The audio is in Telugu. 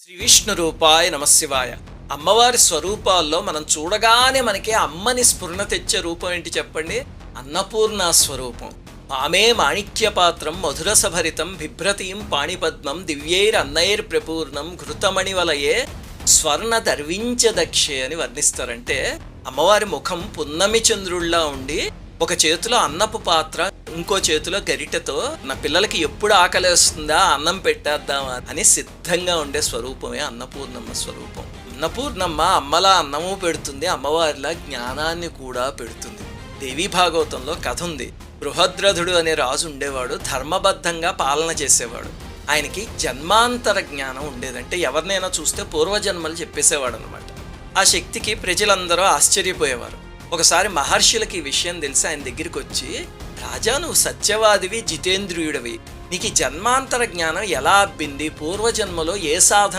శ్రీ విష్ణు రూపాయ నమశివాయ. అమ్మవారి స్వరూపాల్లో మనం చూడగానే మనకి అమ్మని స్ఫురణ తెచ్చే రూపం ఏంటి చెప్పండి? అన్నపూర్ణ స్వరూపం. ఆమె మాణిక్యపాత్రం మధురసభరితం బిభ్రతీం పాణిపద్మం దివ్యైరన్నైర్ ప్రపూర్ణం ఘృతమణివలయే స్వర్ణ దర్వించ దక్షే అని వర్ణిస్తారంటే, అమ్మవారి ముఖం పున్నమి చంద్రుల్లా ఉండి ఒక చేతిలో అన్నపు పాత్ర, ఇంకో చేతిలో గరిటెతో నా పిల్లలకి ఎప్పుడు ఆకలేస్తుందా అన్నం పెట్టేద్దామా అని సిద్ధంగా ఉండే స్వరూపమే అన్నపూర్ణమ్మ స్వరూపం. అన్నపూర్ణమ్మ అమ్మలా అన్నము పెడుతుంది, అమ్మవారిలా జ్ఞానాన్ని కూడా పెడుతుంది. దేవీ భాగవతంలో కథ ఉంది. బృహద్రథుడు అనే రాజు ఉండేవాడు, ధర్మబద్ధంగా పాలన చేసేవాడు. ఆయనకి జన్మాంతర జ్ఞానం ఉండేదంటే ఎవరినైనా చూస్తే పూర్వజన్మలు చెప్పేసేవాడు అనమాట. ఆ శక్తికి ప్రజలందరూ ఆశ్చర్యపోయేవారు. ఒకసారి మహర్షులకి ఈ విషయం తెలిసి ఆయన దగ్గరికి వచ్చి, రాజా, నువ్వు సత్యవాదివి, జితేంద్రియుడివి, నీకు ఈ జన్మాంతర జ్ఞానం ఎలా అబ్బింది? పూర్వజన్మలో ఏ సాధన